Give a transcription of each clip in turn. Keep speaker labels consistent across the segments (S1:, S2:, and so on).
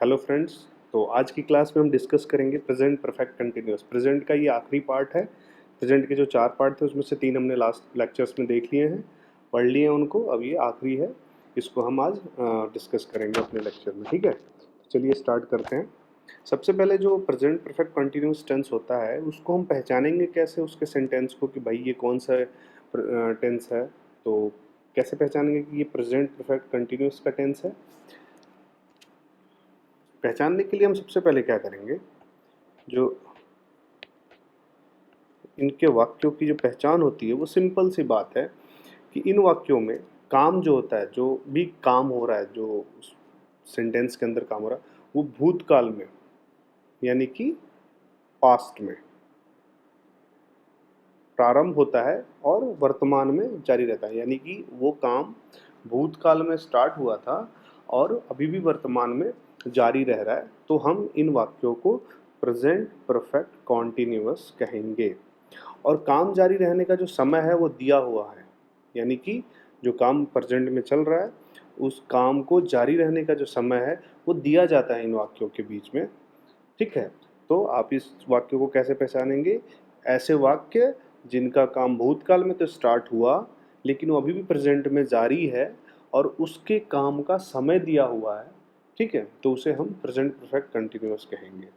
S1: Hello friends. तो आज की क्लास में हम डिस्कस करेंगे प्रेजेंट परफेक्ट कंटिन्यूअस। प्रेजेंट का ये आखिरी पार्ट है। प्रेजेंट के जो 4 पार्ट थे उसमें से 3 हमने लास्ट लेक्चर्स में देख लिए हैं, पढ़ लिए हैं उनको। अब ये आखिरी है, इसको हम आज डिस्कस करेंगे अपने लेक्चर में। ठीक है, तो चलिए स्टार्ट करते हैं। सबसे पहले जो प्रेजेंट परफेक्ट कंटिन्यूअस टेंस होता है उसको हम पहचानेंगे कैसे, उसके सेंटेंस को, कि भाई ये कौन सा टेंस है। तो कैसे पहचानेंगे कि ये प्रेजेंट परफेक्ट कंटिन्यूअस का टेंस है। पहचानने के लिए हम सबसे पहले क्या करेंगे, जो इनके वाक्यों की जो पहचान होती है वो सिंपल सी बात है कि इन वाक्यों में काम जो होता है, जो भी काम हो रहा है, जो सेंटेंस के अंदर काम हो रहा है, वो भूतकाल में यानी कि पास्ट में प्रारंभ होता है और वर्तमान में जारी रहता है। यानी कि वो काम भूतकाल में स्टार्ट हुआ था और अभी भी वर्तमान में जारी रह रहा है, तो हम इन वाक्यों को प्रेजेंट परफेक्ट कॉन्टिन्यूअस कहेंगे। और काम जारी रहने का जो समय है वो दिया हुआ है, यानी कि जो काम प्रेजेंट में चल रहा है उस काम को जारी रहने का जो समय है वो दिया जाता है इन वाक्यों के बीच में। ठीक है, तो आप इस वाक्य को कैसे पहचानेंगे? ऐसे वाक्य जिनका काम भूतकाल में तो स्टार्ट हुआ लेकिन वो अभी भी प्रेजेंट में जारी है और उसके काम का समय दिया हुआ है। ठीक है, तो उसे हम प्रेजेंट परफेक्ट कंटिन्यूअस कहेंगे।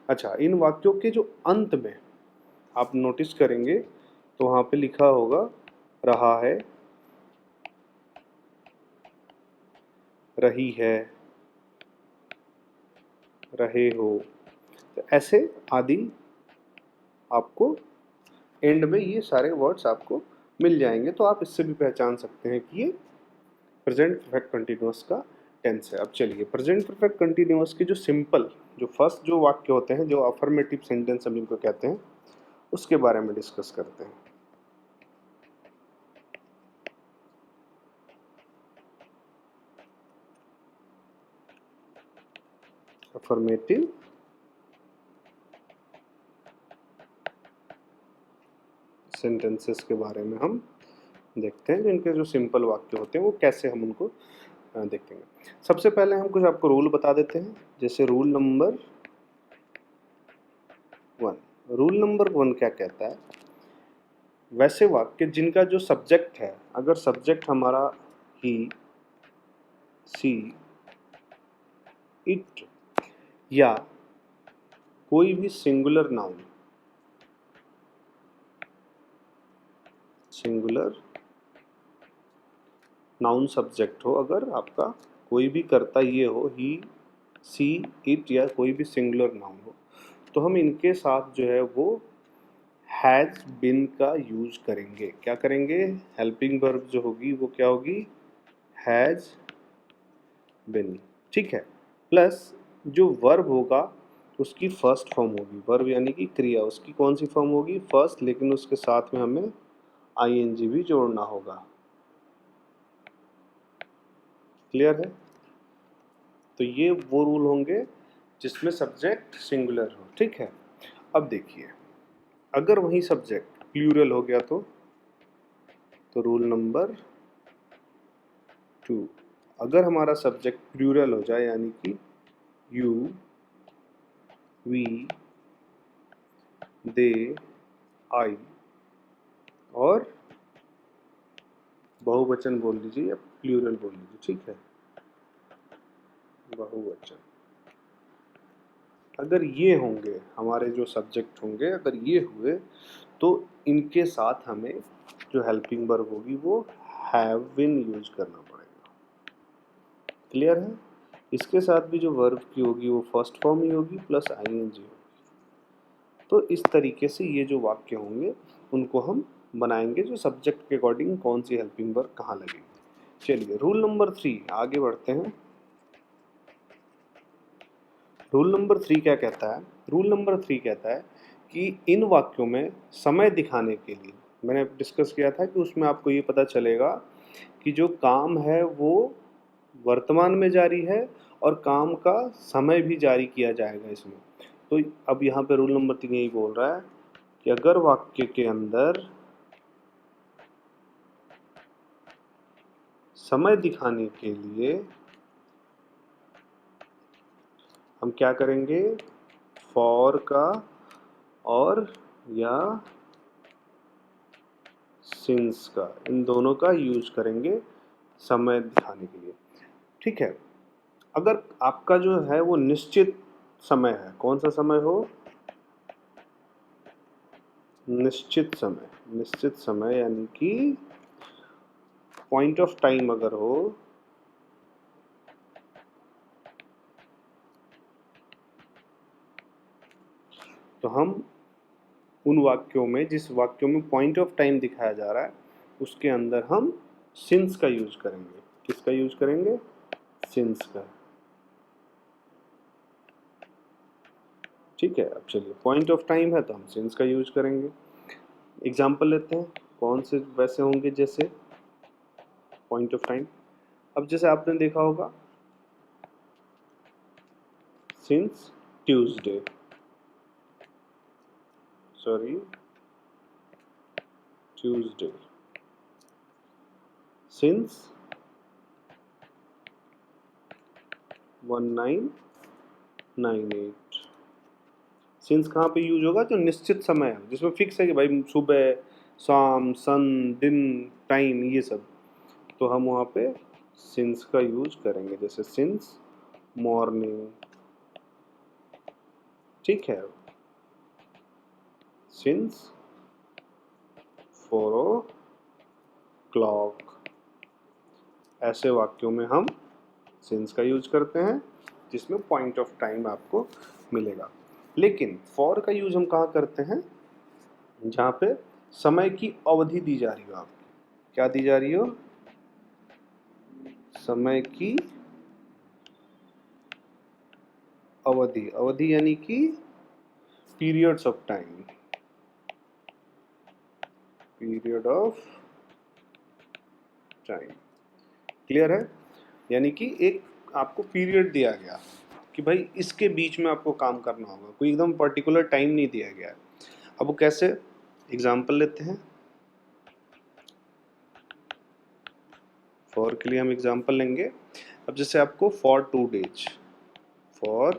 S1: अच्छा, इन वाक्यों के जो अंत में आप नोटिस करेंगे तो वहाँ पे लिखा होगा रहा है, रही है, रहे हो। तो ऐसे आदि आपको एंड में ये सारे वर्ड्स आपको मिल जाएंगे, तो आप इससे भी पहचान सकते हैं कि ये प्रेजेंट परफेक्ट कंटिन्यूअस का टेंस है। अब चलिए प्रेजेंट परफेक्ट कंटिन्यूअस के जो सिंपल, जो फर्स्ट जो वाक्य होते हैं, जो अफर्मेटिव सेंटेंस हम इनको कहते हैं, उसके बारे में डिस्कस करते हैं। अफर्मेटिव सेंटेंसेस के बारे में हम देखते हैं, जिनके जो सिंपल वाक्य होते हैं वो कैसे हम उनको देखेंगे। सबसे पहले हम कुछ आपको रूल बता देते हैं, जैसे रूल नंबर 1। रूल नंबर 1 क्या कहता है? वैसे वाक्य जिनका जो सब्जेक्ट है, अगर सब्जेक्ट हमारा ही, सी, इट या कोई भी singular noun, singular noun subject हो, अगर आपका कोई भी कर्ता ये हो, ही, सी, इट या कोई भी सिंगुलर नाउन हो, तो हम इनके साथ जो है वो हैज बिन का यूज करेंगे। क्या करेंगे? हेल्पिंग वर्ब जो होगी वो क्या होगी? Has been. ठीक है, प्लस जो वर्ब होगा उसकी फर्स्ट फॉर्म होगी। वर्ब यानी कि क्रिया, उसकी कौन सी फॉर्म होगी? फर्स्ट, लेकिन उसके साथ में हमें आईएनजी भी जोड़ना होगा। क्लियर है? तो ये वो रूल होंगे जिसमें सब्जेक्ट सिंगुलर हो। ठीक है, अब देखिए, अगर वही सब्जेक्ट प्लूरल हो गया तो रूल नंबर 2, अगर हमारा सब्जेक्ट प्लूरल हो जाए, यानी कि यू, वी, दे, आई, और बहुवचन बोल लीजिए या प्लूरल बोल लीजिए। ठीक है, बहुवचन अगर ये होंगे, हमारे जो सब्जेक्ट होंगे अगर ये हुए, तो इनके साथ हमें जो हेल्पिंग वर्ब होगी वो हैव बीन यूज करना पड़ेगा। क्लियर है? इसके साथ भी जो वर्ब की होगी वो फर्स्ट फॉर्म ही होगी प्लस आईएनजी होगी। तो इस तरीके से ये जो वाक्य होंगे उनको हम बनाएंगे, जो सब्जेक्ट के अकॉर्डिंग कौन सी हेल्पिंग वर्ब कहाँ लगेगी। चलिए रूल नंबर 3 आगे बढ़ते हैं। रूल नंबर 3 क्या कहता है? रूल नंबर 3 कहता है कि इन वाक्यों में समय दिखाने के लिए, मैंने डिस्कस किया था कि उसमें आपको ये पता चलेगा कि जो काम है वो वर्तमान में जारी है और काम का समय भी जारी किया जाएगा इसमें। तो अब यहाँ पे रूल नंबर 3 यही बोल रहा है कि अगर वाक्य के अंदर समय दिखाने के लिए हम क्या करेंगे, फॉर का और या सिंस का, इन दोनों का यूज करेंगे समय दिखाने के लिए। ठीक है, अगर आपका जो है वो निश्चित समय है, कौन सा समय हो, निश्चित समय, निश्चित समय यानी कि पॉइंट ऑफ टाइम अगर हो, तो हम उन वाक्यों में, जिस वाक्यों में पॉइंट ऑफ टाइम दिखाया जा रहा है, उसके अंदर हम सिंस का यूज करेंगे। किसका यूज करेंगे, सिंस का। ठीक है, अब चलिए, पॉइंट ऑफ टाइम है तो हम सिंस का यूज करेंगे। एग्जाम्पल लेते हैं, कौन से वैसे होंगे जैसे पॉइंट ऑफ टाइम। अब जैसे आपने देखा होगा, since Tuesday, sorry Tuesday, since 1998। Since कहाँ पे यूज होगा, जो निश्चित समय है, जिसमें फिक्स है कि भाई सुबह, शाम, सन, दिन, टाइम, ये सब, तो हम वहाँ पे सिंस का यूज करेंगे। जैसे सिंस मॉर्निंग, ठीक है, सिंस 4 o'clock, ऐसे वाक्यों में हम सिंस का यूज करते हैं जिसमें पॉइंट ऑफ टाइम आपको मिलेगा। लेकिन फॉर का यूज हम कहाँ करते हैं, जहाँ पे समय की अवधि दी जा रही हो आपकी, क्या दी जा रही हो, समय की अवधि, अवधि यानी कि periods of time, period of time, clear है। यानी कि एक आपको पीरियड दिया गया कि भाई इसके बीच में आपको काम करना होगा, कोई एकदम पर्टिकुलर टाइम नहीं दिया गया है। अब वो कैसे, एग्जाम्पल लेते हैं, फॉर के लिए हम एग्जाम्पल लेंगे। अब जैसे आपको फॉर 2 days, फॉर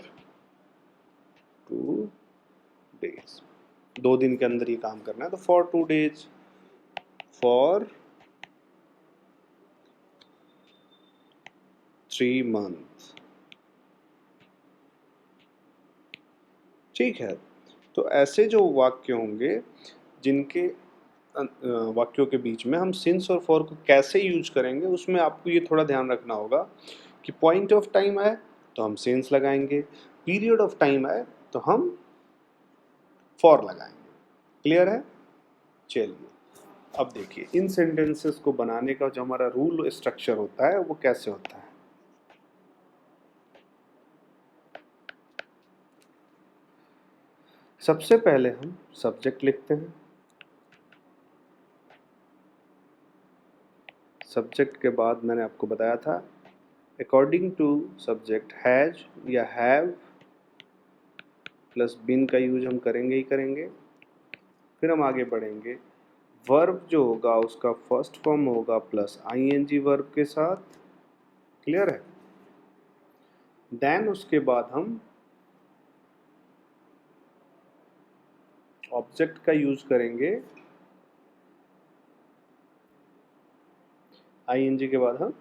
S1: 2 days, 2 दिन के अंदर ये काम करना है, तो फॉर 2 days, फॉर 3 months। ठीक है, तो ऐसे जो वाक्य होंगे जिनके वाक्यों के बीच में हम सिंस और फॉर को कैसे यूज करेंगे, उसमें आपको ये थोड़ा ध्यान रखना होगा कि पॉइंट ऑफ टाइम है तो हम सिंस लगाएंगे, पीरियड ऑफ टाइम है तो हम फॉर लगाएंगे। क्लियर है। चलिए, अब देखिए इन सेंटेंसेस को बनाने का जो हमारा रूल स्ट्रक्चर होता है वो कैसे होता है। सबसे पहले हम सब्जेक्ट लिखते हैं, सब्जेक्ट के बाद मैंने आपको बताया था अकॉर्डिंग टू सब्जेक्ट हैज या हैव प्लस बीन का यूज हम करेंगे ही करेंगे। फिर हम आगे बढ़ेंगे, वर्ब जो होगा उसका फर्स्ट फॉर्म होगा प्लस आईएनजी वर्ब के साथ। क्लियर है। देन उसके बाद हम ऑब्जेक्ट का यूज करेंगे, आईएनजी के बाद हम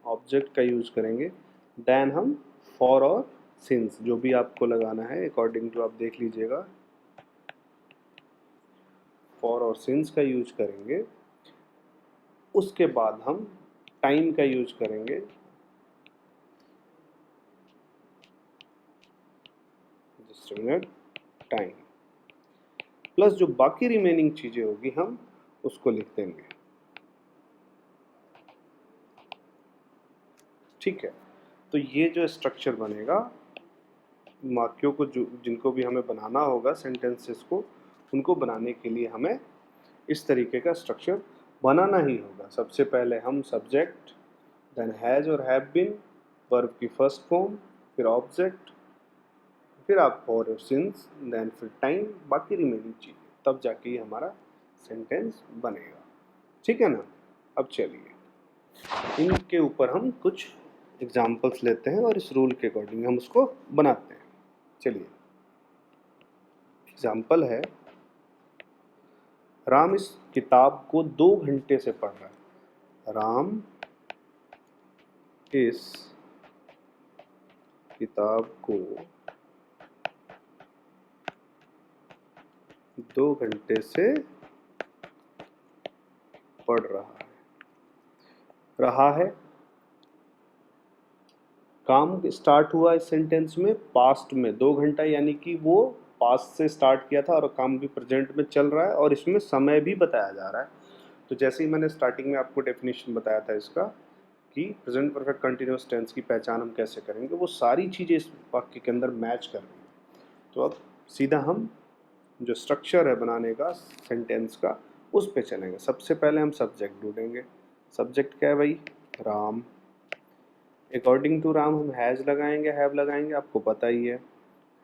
S1: ऑब्जेक्ट का यूज करेंगे। देन हम फॉर और सिंस जो भी आपको लगाना है अकॉर्डिंग टू आप देख लीजिएगा, फॉर और सिंस का यूज करेंगे। उसके बाद हम टाइम का यूज करेंगे, जस्ट मिनट, टाइम, प्लस जो बाकी रिमेनिंग चीजें होगी हम उसको लिख देंगे। ठीक है, तो ये जो स्ट्रक्चर बनेगा वाक्यों को, जो जिनको भी हमें बनाना होगा सेंटेंसेस को, उनको बनाने के लिए हमें इस तरीके का स्ट्रक्चर बनाना ही होगा। सबसे पहले हम सब्जेक्ट, देन हैज और हैव बीन, वर्ब की फर्स्ट फॉर्म, फिर ऑब्जेक्ट, फिर आप फॉर और सिंस, देन फिर टाइम, बाकी रिमेनिंग चीज़ें, तब जाके ये हमारा सेंटेंस बनेगा। ठीक है ना। अब चलिए इनके ऊपर हम कुछ एग्जाम्पल्स लेते हैं और इस रूल के अकॉर्डिंग हम उसको बनाते हैं। चलिए, एग्जाम्पल है, राम इस किताब को 2 घंटे से पढ़ रहा है। राम इस किताब को 2 घंटे से पढ़ रहा है। काम स्टार्ट हुआ इस सेंटेंस में पास्ट में, 2 घंटा यानी कि वो पास्ट से स्टार्ट किया था और काम भी प्रेजेंट में चल रहा है और इसमें समय भी बताया जा रहा है। तो जैसे ही मैंने स्टार्टिंग में आपको डेफिनेशन बताया था इसका कि प्रेजेंट परफेक्ट कंटिन्यूअस टेंस की पहचान हम कैसे करेंगे, वो सारी चीज़ें इस वाक्य के अंदर मैच कर रही हैं। तो अब सीधा हम जो स्ट्रक्चर है बनाने का सेंटेंस का उस पे चलेंगे। सबसे पहले हम सब्जेक्ट ढूंढेंगे। सब्जेक्ट क्या है भाई? राम। अकॉर्डिंग टू राम हम हैज़ लगाएंगे, हैव लगाएंगे, आपको पता ही है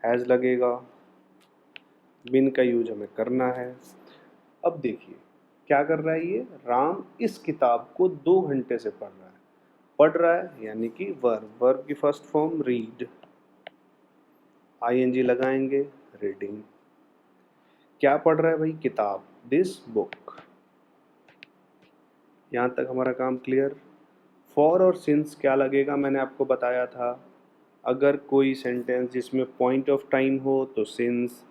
S1: हैज़ लगेगा, बिन का यूज हमें करना है। अब देखिए क्या कर रहा है ये, राम इस किताब को 2 घंटे से पढ़ रहा है। पढ़ रहा है यानी कि वर्ब की फर्स्ट फॉर्म रीड, आईएनजी लगाएंगे, रीडिंग। क्या पढ़ रहा है भाई? किताब, दिस बुक। यहाँ तक हमारा काम क्लियर। फॉर और सिंस क्या लगेगा मैंने आपको बताया था, अगर कोई सेंटेंस जिसमें पॉइंट ऑफ टाइम हो तो सिंस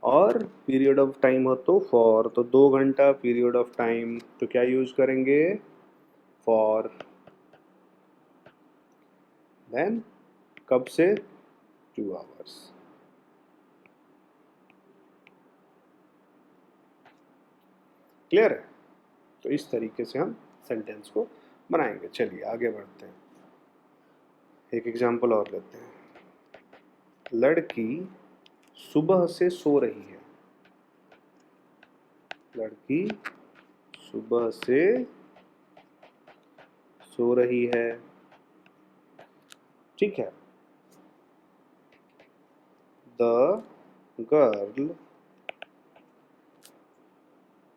S1: और पीरियड ऑफ टाइम हो तो फॉर। तो 2 घंटा पीरियड ऑफ टाइम तो क्या यूज करेंगे? फॉर। देन कब से? 2 आवर्स। क्लियर है? तो इस तरीके से हम सेंटेंस को बनाएंगे। चलिए आगे बढ़ते हैं, एक एग्जांपल और लेते हैं। लड़की सुबह से सो रही है। लड़की सुबह से सो रही है, ठीक है। The girl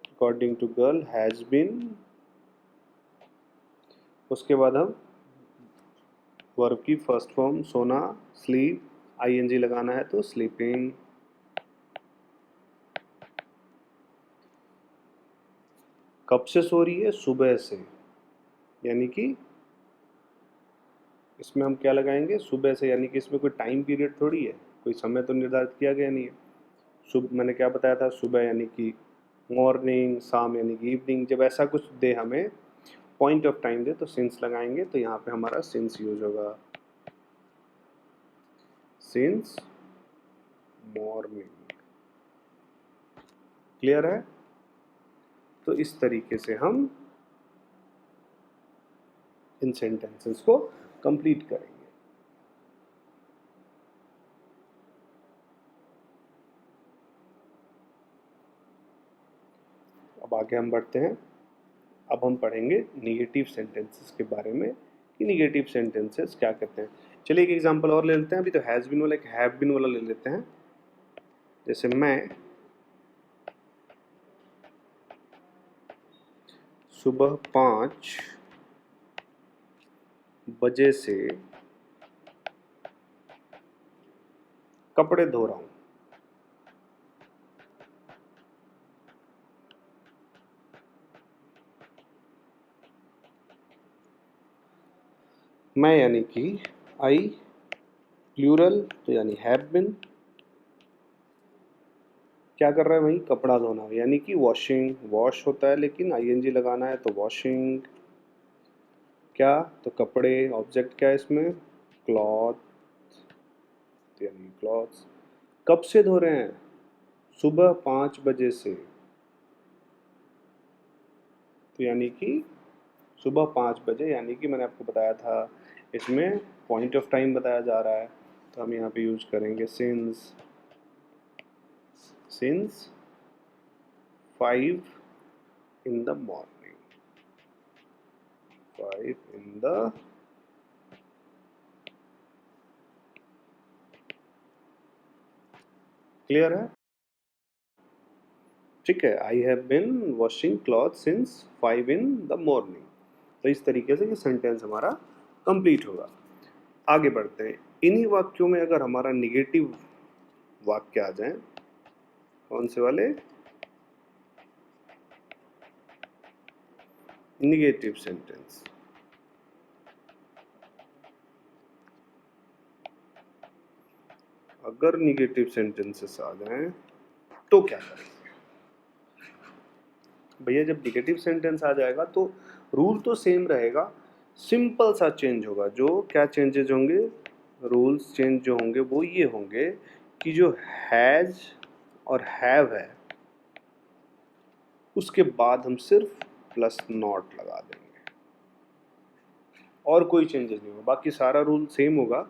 S1: according to girl has been, उसके बाद हम वर्ब की फर्स्ट फॉर्म सोना, स्लीप, आईएनजी लगाना है तो स्लीपिंग। कब से सो रही है? सुबह से, यानी कि इसमें हम क्या लगाएंगे? सुबह से, यानी कि इसमें कोई टाइम पीरियड थोड़ी है, कोई समय तो निर्धारित किया गया नहीं है। मैंने क्या बताया था? सुबह यानी कि मॉर्निंग, शाम यानी कि इवनिंग। जब ऐसा कुछ दे हमें, पॉइंट ऑफ टाइम दे, तो सिंस लगाएंगे। तो यहाँ पे हमारा सिंस यूज होगा, सिंस मॉर्निंग। क्लियर है? तो इस तरीके से हम इन सेंटेंसेस को कंप्लीट करेंगे। अब आगे हम बढ़ते हैं। अब हम पढ़ेंगे निगेटिव सेंटेंसेस के बारे में कि निगेटिव सेंटेंसेस क्या कहते हैं। चलिए एक एग्जांपल और ले लेते हैं। अभी तो हैज़ बीन वाला, एक हैव बीन वाला ले लेते हैं। जैसे मैं सुबह 5 बजे से कपड़े धो रहा हूँ। मैं यानी कि आई, प्लूरल तो यानी हैव बिन। क्या कर रहा है भाई? कपड़ा धोना, यानी कि वॉशिंग, वॉश होता है लेकिन आईएनजी लगाना है तो वॉशिंग। क्या? तो कपड़े, ऑब्जेक्ट क्या है इसमें? क्लॉथ, यानी क्लॉथ्स। कब से धो रहे हैं? सुबह 5 बजे से, तो यानी कि सुबह 5 बजे, यानी कि मैंने आपको बताया था इसमें पॉइंट ऑफ टाइम बताया जा रहा है तो हम यहाँ पे यूज करेंगे since. Since 5 in the morning, 5 in the, clear है? ठीक है। I have been washing cloth since 5 in the morning। तो इस तरीके से ये सेंटेंस हमारा कंप्लीट होगा। आगे बढ़ते हैं। इन्हीं वाक्यों में अगर हमारा निगेटिव वाक्य आ जाए, कौन से वाले? Negative sentence. अगर निगेटिव सेंटेंसेस आ जाएं तो क्या करेंगे भैया? जब निगेटिव सेंटेंस आ जाएगा तो रूल तो सेम रहेगा, सिंपल सा चेंज होगा। जो क्या चेंजेस होंगे? रूल्स चेंज जो होंगे वो ये होंगे कि जो हैज और हैव है उसके बाद हम सिर्फ प्लस नॉट लगा देंगे, और कोई चेंजेस नहीं होगा। बाकी सारा रूल सेम होगा,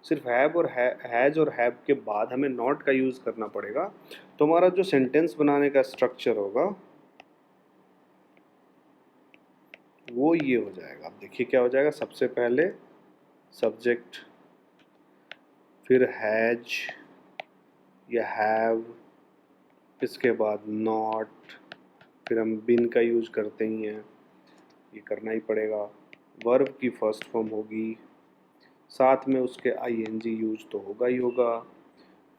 S1: सिर्फ हैव और हैज और हैव के बाद हमें नॉट का यूज़ करना पड़ेगा। तो हमारा जो सेंटेंस बनाने का स्ट्रक्चर होगा वो ये हो जाएगा। अब देखिए क्या हो जाएगा। सबसे पहले सब्जेक्ट, फिर हैज या हैव, इसके बाद नॉट, फिर हम बिन का यूज करते ही हैं, ये करना ही पड़ेगा। वर्ब की फर्स्ट फॉर्म होगी, साथ में उसके आईएनजी यूज तो होगा ही होगा।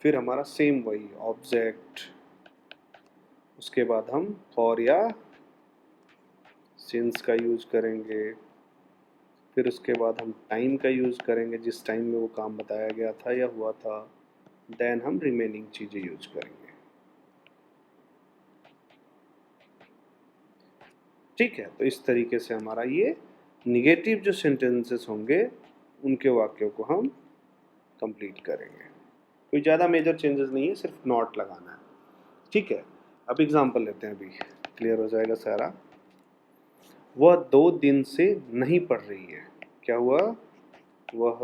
S1: फिर हमारा सेम वही ऑब्जेक्ट, उसके बाद हम फॉर या सिंस का यूज करेंगे। फिर उसके बाद हम टाइम का यूज़ करेंगे, जिस टाइम में वो काम बताया गया था या हुआ था। देन हम रिमेनिंग चीज़ें यूज करेंगे। ठीक है, तो इस तरीके से हमारा ये निगेटिव जो सेंटेंसेस होंगे उनके वाक्यों को हम कंप्लीट करेंगे। कोई ज़्यादा मेजर चेंजेस नहीं है, सिर्फ नॉट लगाना है। ठीक है, अब एग्जांपल लेते हैं, अभी क्लियर हो जाएगा सारा। वह 2 दिन से नहीं पढ़ रही है। क्या हुआ? वह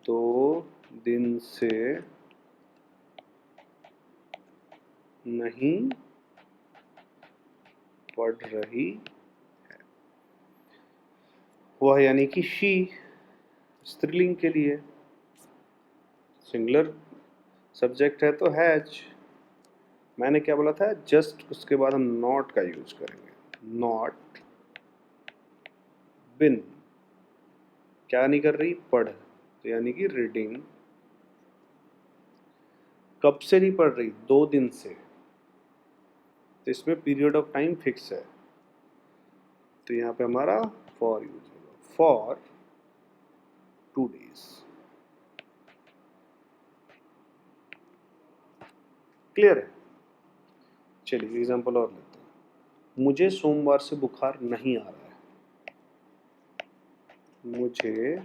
S1: 2 दिन से नहीं पढ़ रही है। वह यानी कि शी स्त्रीलिंग के लिए, सिंगुलर सब्जेक्ट है तो हैज। मैंने क्या बोला था? जस्ट उसके बाद हम नॉट का यूज करेंगे। Not been. क्या नहीं कर रही? पढ़, तो यानी कि रीडिंग। कब से नहीं पढ़ रही? 2 दिन से, तो इसमें पीरियड ऑफ टाइम फिक्स है, तो यहाँ पे हमारा फॉर यूज होगा। For 2 days। क्लियर है? चलिए एग्जांपल और लेते हैं। मुझे सोमवार से बुखार नहीं आ रहा है। मुझे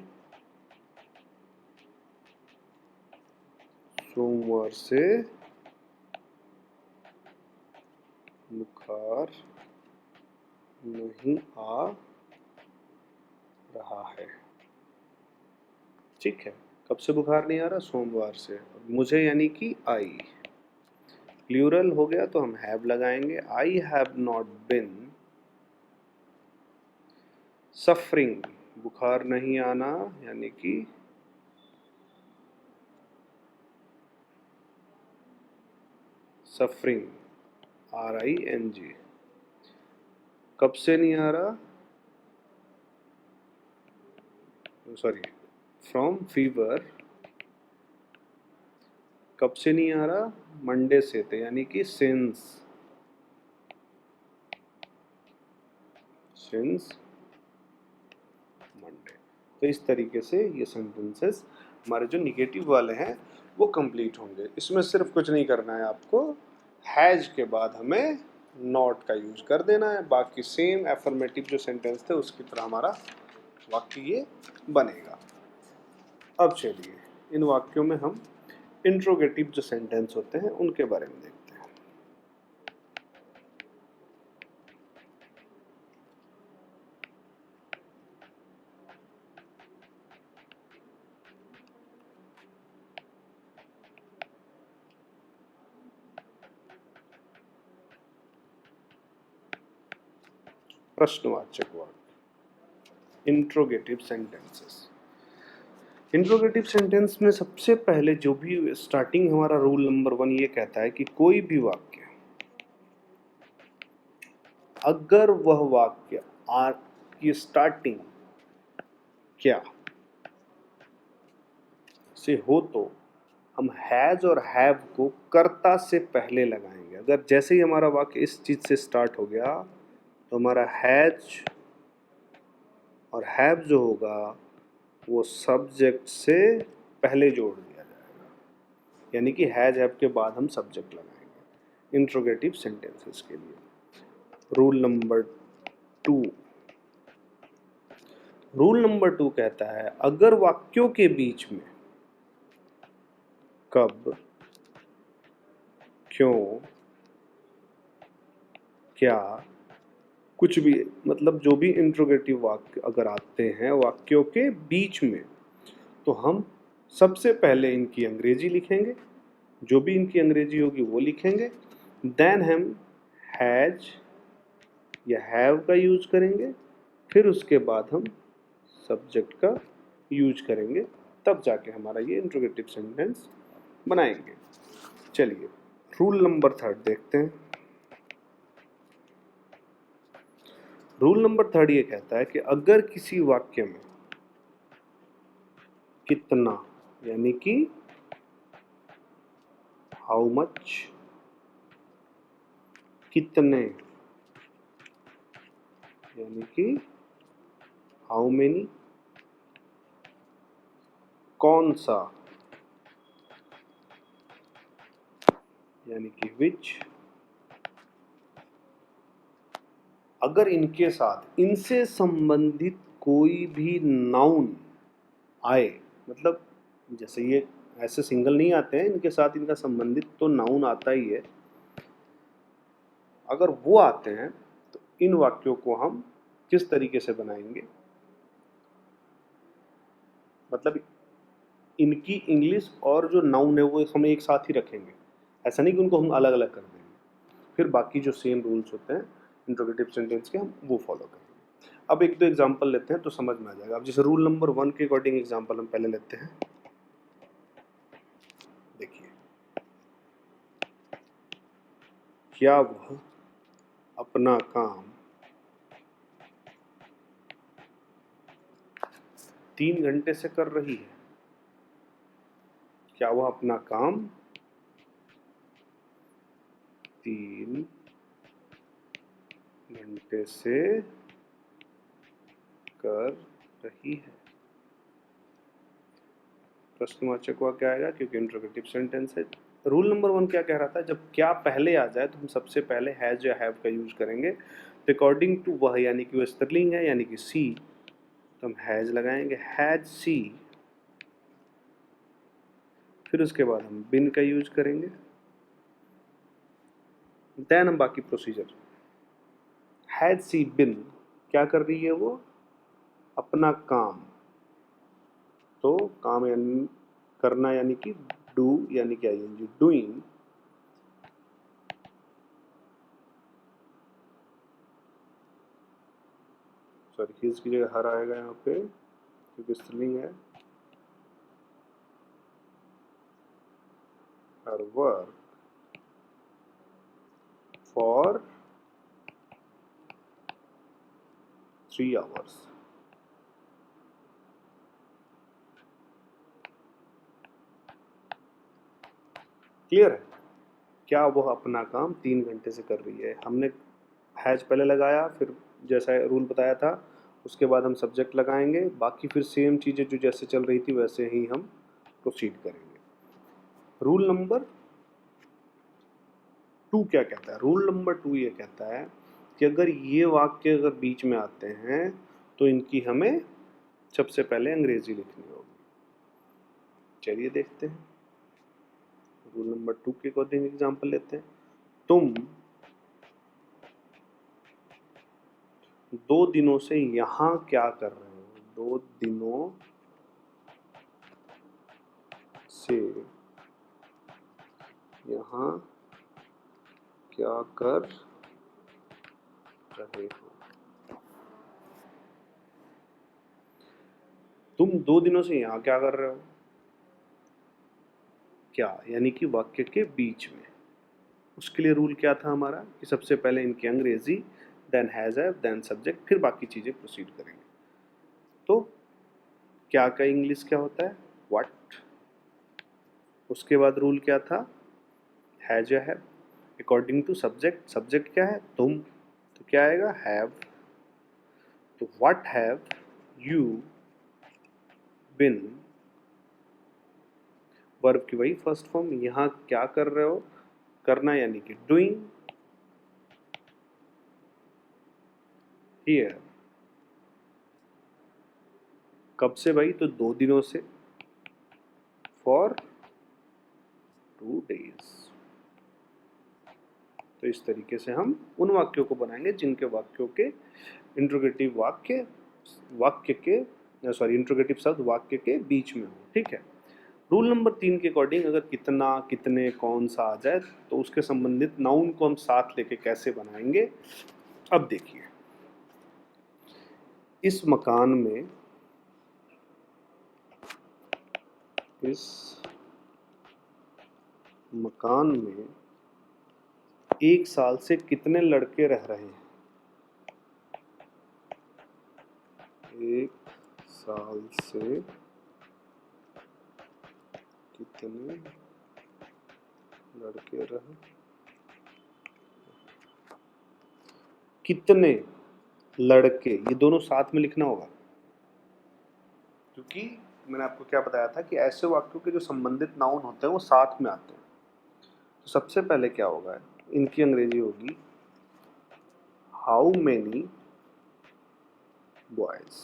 S1: सोमवार से बुखार नहीं आ रहा है। ठीक है, कब से बुखार नहीं आ रहा? सोमवार से। मुझे यानी कि आई, प्लूरल हो गया तो हम हैव लगाएंगे। I have not been suffering. बुखार नहीं आना यानी कि सफरिंग, RING। कब से नहीं आ रहा? Sorry, from fever. कब से नहीं आ रहा? मंडे से, थे यानी कि सिंस मंडे। तो इस तरीके से ये सेंटेंसेस हमारे जो निगेटिव वाले हैं वो कंप्लीट होंगे। इसमें सिर्फ कुछ नहीं करना है आपको, हैज के बाद हमें नॉट का यूज कर देना है। बाकी सेम एफर्मेटिव जो सेंटेंस थे उसकी तरह हमारा वाक्य ये बनेगा। अब चलिए इन वाक्यों में हम इंट्रोगेटिव जो सेंटेंस होते हैं उनके बारे में देखते हैं। प्रश्नवाचक वाक्य, इंट्रोगेटिव सेंटेंसेस। इंट्रोगेटिव सेंटेंस में सबसे पहले जो भी स्टार्टिंग, हमारा रूल नंबर 1 ये कहता है कि कोई भी वाक्य, अगर वह वाक्य की स्टार्टिंग क्या से हो तो हम हैज और हैव को कर्ता से पहले लगाएंगे। अगर जैसे ही हमारा वाक्य इस चीज से स्टार्ट हो गया तो हमारा हैज और हैव जो होगा वो सब्जेक्ट से पहले जोड़ दिया जाएगा, यानी कि हैज हैव के बाद हम सब्जेक्ट लगाएंगे इंट्रोगेटिव सेंटेंसेस के लिए। रूल नंबर 2 कहता है अगर वाक्यों के बीच में कब, क्यों, क्या, कुछ भी, मतलब जो भी इंट्रोगेटिव वाक्य अगर आते हैं वाक्यों के बीच में, तो हम सबसे पहले इनकी अंग्रेजी लिखेंगे, जो भी इनकी अंग्रेजी होगी वो लिखेंगे, देन हम हैज या हैव का यूज करेंगे, फिर उसके बाद हम सब्जेक्ट का यूज करेंगे, तब जाके हमारा ये इंट्रोगेटिव सेंटेंस बनाएंगे। चलिए रूल नंबर 3 देखते हैं। रूल नंबर 3 ये कहता है कि अगर किसी वाक्य में कितना यानी कि हाउ मच, कितने यानी कि हाउ मेनी, कौन सा यानी कि विच, अगर इनके साथ इनसे संबंधित कोई भी नाउन आए, मतलब जैसे ये ऐसे सिंगल नहीं आते हैं, इनके साथ इनका संबंधित तो नाउन आता ही है, अगर वो आते हैं तो इन वाक्यों को हम किस तरीके से बनाएंगे, मतलब इनकी इंग्लिश और जो नाउन है वो हम एक साथ ही रखेंगे, ऐसा नहीं कि उनको हम अलग अलग कर देंगे, फिर बाकी जो सेम रूल्स होते हैं इंट्रोगेटिव सेंटेंस के हम वो फॉलो करेंगे। अब एक दो एग्जांपल लेते हैं तो समझ में आ जाएगा। अब जैसे रूल नंबर 1 के अकॉर्डिंग एग्जांपल हम पहले लेते हैं। देखिए, क्या वह अपना काम 3 घंटे से कर रही है? क्या वह अपना काम 3 घंटे से कर रही है? प्रश्नवाचक वाक्य आएगा क्योंकि इंट्रोगेटिव सेंटेंस है। रूल नंबर 1 क्या कह रहा था, जब क्या पहले आ जाए तो हम सबसे पहले हैज या हैव का यूज करेंगे। तो अकॉर्डिंग टू वह यानी कि वो स्त्रीलिंग है यानी कि सी, तो हम हैज लगाएंगे, हैज सी, फिर उसके बाद हम बिन का यूज करेंगे, देन हम बाकी प्रोसीजर। हैज सी बिन, क्या कर रही है वो? अपना काम, तो काम यानी करना यानी कि डू यानी कि आईएनजी डूइंग, सॉरी हिज की जगह हर आएगा यहाँ पे क्योंकि स्त्रीलिंग है, her work for 3 hours। Clear है? क्या वह अपना काम 3 घंटे से कर रही है? हमने हैज पहले लगाया, फिर जैसा रूल बताया था उसके बाद हम सब्जेक्ट लगाएंगे, बाकी फिर सेम चीज़ें जो जैसे चल रही थी वैसे ही हम प्रोसीड करेंगे। रूल नंबर 2 क्या कहता है? रूल नंबर 2 ये कहता है कि अगर ये वाक्य अगर बीच में आते हैं तो इनकी हमें सबसे पहले अंग्रेजी लिखनी होगी। चलिए देखते हैं। रूल नंबर 2 के अकॉर्डिंग एग्जांपल लेते हैं। तुम 2 दिनों से यहाँ क्या कर रहे हो? 2 दिनों से यहाँ क्या कर रहे हो? तुम 2 दिनों से यहाँ क्या कर रहे हो? क्या यानी कि वाक्य के बीच में। उसके लिए रूल क्या था हमारा कि सबसे पहले इनकी अंग्रेजी, then has have, then subject, फिर बाकी चीजें प्रोसीड करेंगे। तो क्या का इंग्लिश क्या होता है? व्हाट, उसके बाद रूल क्या था, हैज या have. According to subject, subject क्या है, तुम, तो क्या आएगा, हैव। तो what have you been, verb की वही फर्स्ट फॉर्म, यहाँ क्या कर रहे हो, करना यानी कि डूइंग, हियर। कब से भाई, तो 2 दिनों से, फॉर 2 days। तो इस तरीके से हम उन वाक्यों को बनाएंगे जिनके वाक्यों के इंट्रोगेटिव वाक्य के इंट्रोगेटिव शब्द वाक्य के बीच में हो। ठीक है। रूल नंबर 3 के अकॉर्डिंग अगर कितना, कितने, कौन सा आ जाए तो उसके संबंधित नाउन को हम साथ लेके कैसे बनाएंगे। अब देखिए, इस मकान में, इस मकान में 1 साल से कितने लड़के रह रहे हैं। 1 साल से कितने लड़के रहे, कितने लड़के, ये दोनों साथ में लिखना होगा, क्योंकि मैंने आपको क्या बताया था कि ऐसे वाक्यों के जो संबंधित नाउन होते हैं वो साथ में आते हैं। तो सबसे पहले क्या होगा, इनकी अंग्रेजी होगी हाउ मेनी बॉयज।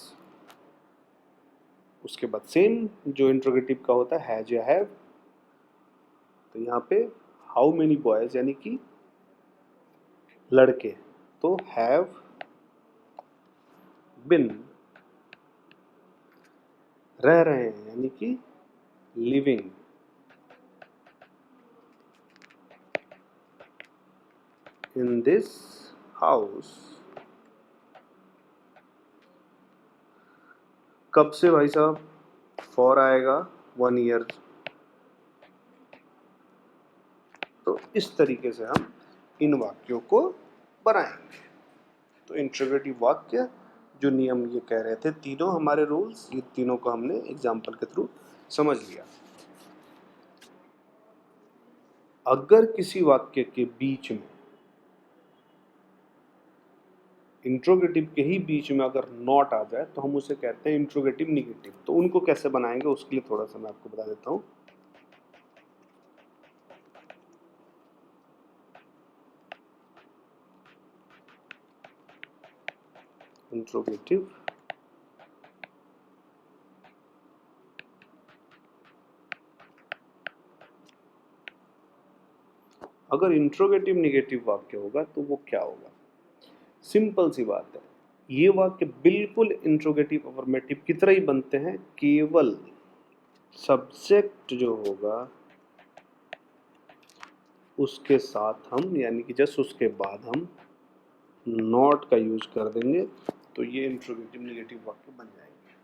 S1: उसके बाद सेम जो इंट्रोगेटिव का होता है, हैज या हैव। तो यहाँ पे हाउ मेनी बॉयज यानी कि लड़के, तो हैव बिन, रह रहे हैं यानी कि लिविंग इन दिस हाउस। कब से भाई साहब, फॉर आएगा 1 ईयर। तो इस तरीके से हम इन वाक्यों को बनाएंगे। तो इंट्रोगेटिव वाक्य जो नियम ये कह रहे थे, तीनों हमारे रूल्स, ये तीनों को हमने एग्जाम्पल के थ्रू समझ लिया। अगर किसी वाक्य के बीच में, इंट्रोगेटिव के ही बीच में अगर नॉट आ जाए तो हम उसे कहते हैं इंट्रोगेटिव निगेटिव। तो उनको कैसे बनाएंगे उसके लिए थोड़ा सा मैं आपको बता देता हूँ। इंट्रोगेटिव अगर इंट्रोगेटिव निगेटिव वाक्य होगा तो वो क्या होगा, सिंपल सी बात है, ये वाक्य बिल्कुल इंट्रोगेटिव अफर्मेटिव की तरह ही बनते हैं, केवल सब्जेक्ट जो होगा उसके साथ हम यानी कि जस्ट उसके बाद हम नॉट का यूज कर देंगे, तो ये इंट्रोगेटिव निगेटिव वाक्य बन जाएंगे।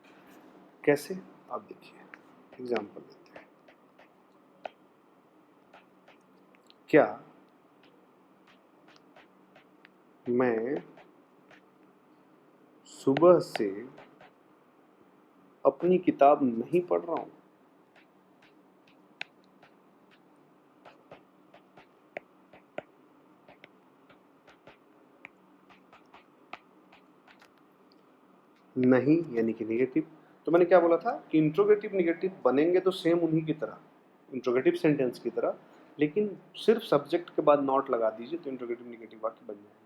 S1: कैसे, आप देखिए एग्जांपल लेते हैं। क्या मैं सुबह से अपनी किताब नहीं पढ़ रहा हूं। नहीं यानी कि निगेटिव। तो मैंने क्या बोला था कि इंट्रोगेटिव निगेटिव बनेंगे तो सेम उन्हीं की तरह, इंट्रोगेटिव सेंटेंस की तरह, लेकिन सिर्फ सब्जेक्ट के बाद नॉट लगा दीजिए तो इंट्रोगेटिव निगेटिव वाक्य बन जाएंगे।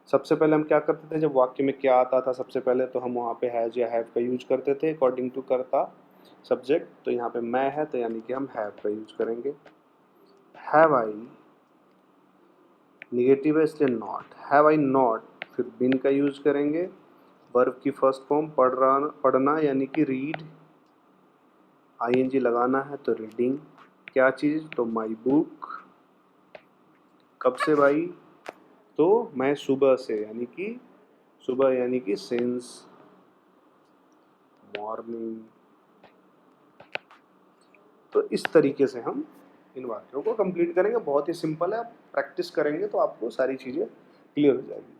S1: सबसे पहले हम क्या करते थे, जब वाक्य में क्या आता था सबसे पहले तो हम वहाँ पे हैज या हैव का यूज करते थे अकॉर्डिंग टू करता सब्जेक्ट। तो यहाँ पे मैं है तो यानी कि हम हैव का यूज करेंगे। हैव आई निगेटिव है इसलिए नॉट, हैव आई नॉट, फिर बिन का यूज करेंगे। वर्ब की फर्स्ट फॉर्म पढ़ना यानी कि रीड, आईएनजी लगाना है तो रीडिंग। क्या चीज़, तो माई बुक। कब से भाई, तो मैं सुबह से यानी कि सुबह यानी कि सिंस मॉर्निंग। तो इस तरीके से हम इन वाक्यों को कंप्लीट करेंगे। बहुत ही सिंपल है, आप प्रैक्टिस करेंगे तो आपको सारी चीज़ें क्लियर हो जाएगी।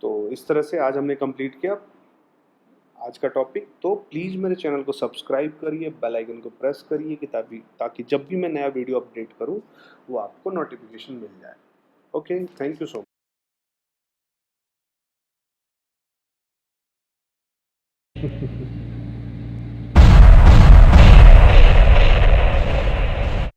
S1: तो इस तरह से आज हमने कंप्लीट किया। आज का टॉपिक। तो प्लीज़ मेरे चैनल को सब्सक्राइब करिए, बेल आइकन को प्रेस करिए कि ताकि जब भी मैं नया वीडियो अपडेट करूँ वो आपको नोटिफिकेशन मिल जाए। Okay, thank you so much.